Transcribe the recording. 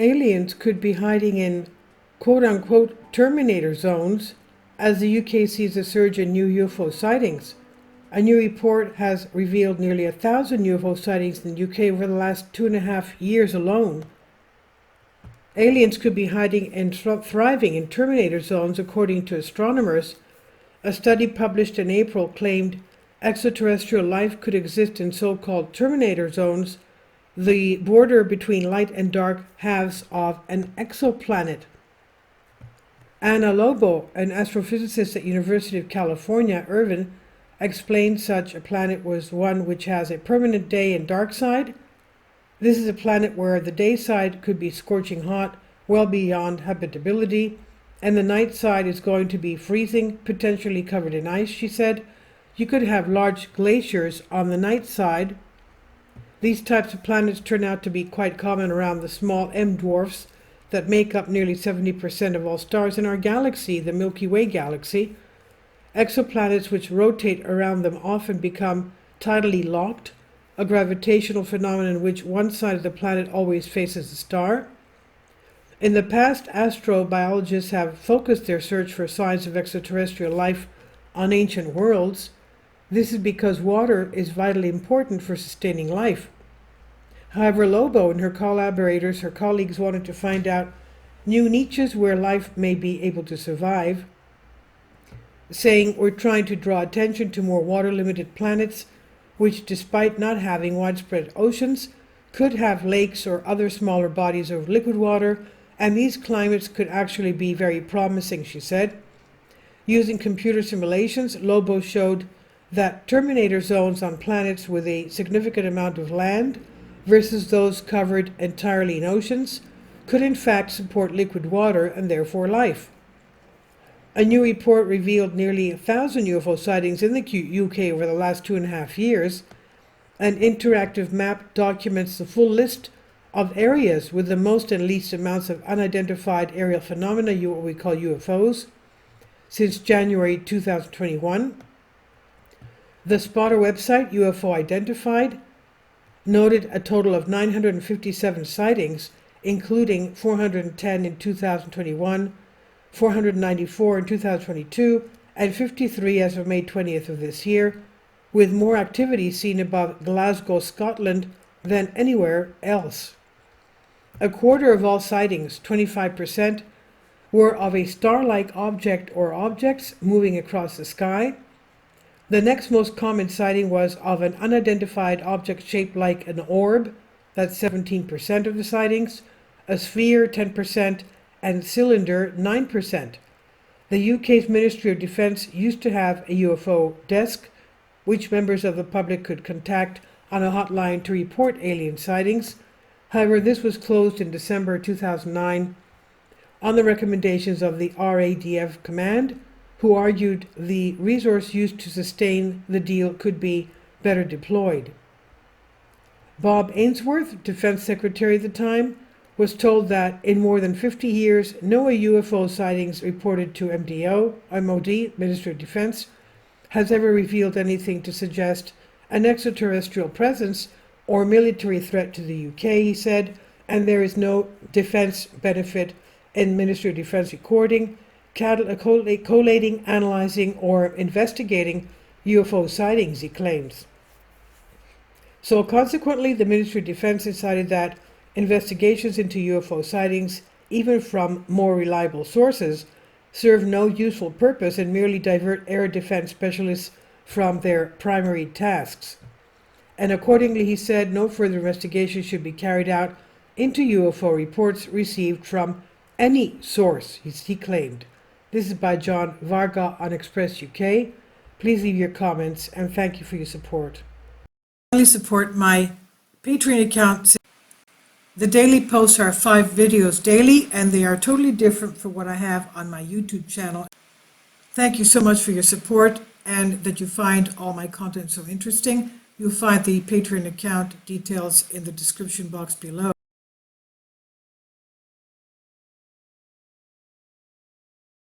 aliens could be hiding in quote-unquote Terminator zones as the UK sees a surge in new UFO sightings. A new report has revealed nearly 1,000 UFO sightings in the UK over the last 2.5 years alone. Aliens could be hiding and thriving in Terminator zones, according to astronomers. A study published in April claimed extraterrestrial life could exist in so-called Terminator zones, the border between light and dark halves of an exoplanet. Anna Lobo, an astrophysicist at University of California, Irvine, explained such a planet was one which has a permanent day and dark side. This is a planet where the day side could be scorching hot, well beyond habitability, and the night side is going to be freezing, potentially covered in ice, she said. You could have large glaciers on the night side. These types of planets turn out to be quite common around the small M dwarfs that make up nearly 70% of all stars in our galaxy, the Milky Way galaxy. Exoplanets which rotate around them often become tidally locked, a gravitational phenomenon in which one side of the planet always faces the star. In the past, astrobiologists have focused their search for signs of extraterrestrial life on ancient worlds. This is because water is vitally important for sustaining life. However, Lobo and her colleagues wanted to find out new niches where life may be able to survive, saying we're trying to draw attention to more water-limited planets which, despite not having widespread oceans, could have lakes or other smaller bodies of liquid water, and these climates could actually be very promising, she said. Using computer simulations, Lobo showed that Terminator zones on planets with a significant amount of land versus those covered entirely in oceans could in fact support liquid water and therefore life. A new report revealed nearly 1,000 UFO sightings in the UK over the last 2.5 years. An interactive map documents the full list of areas with the most and least amounts of unidentified aerial phenomena, what we call UFOs, since January 2021. The spotter website, UFO Identified, noted a total of 957 sightings, including 410 in 2021, 494 in 2022, and 53 as of May 20th of this year, with more activity seen above Glasgow, Scotland, than anywhere else. A quarter of all sightings, 25%, were of a star-like object or objects moving across the sky. The next most common sighting was of an unidentified object shaped like an orb, that's 17% of the sightings, a sphere, 10%, and cylinder, 9%. The UK's Ministry of Defence used to have a UFO desk, which members of the public could contact on a hotline to report alien sightings. However, this was closed in December 2009 on the recommendations of the RADF Command, who argued the resource used to sustain the deal could be better deployed. Bob Ainsworth, Defense Secretary at the time, was told that in more than 50 years, no UFO sightings reported to MOD, Ministry of Defense, has ever revealed anything to suggest an extraterrestrial presence or military threat to the UK, he said, and there is no defense benefit in Ministry of Defense recording, collating, analyzing, or investigating UFO sightings, he claims. So consequently, the Ministry of Defense decided that investigations into UFO sightings, even from more reliable sources, serve no useful purpose and merely divert air defense specialists from their primary tasks. And accordingly, he said, no further investigation should be carried out into UFO reports received from any source, he claimed. This is by John Varga on Express UK. Please leave your comments and thank you for your support. Please support my Patreon account. The daily posts are 5 videos daily, and they are totally different from what I have on my YouTube channel. Thank you so much for your support and that you find all my content so interesting. You'll find the Patreon account details in the description box below.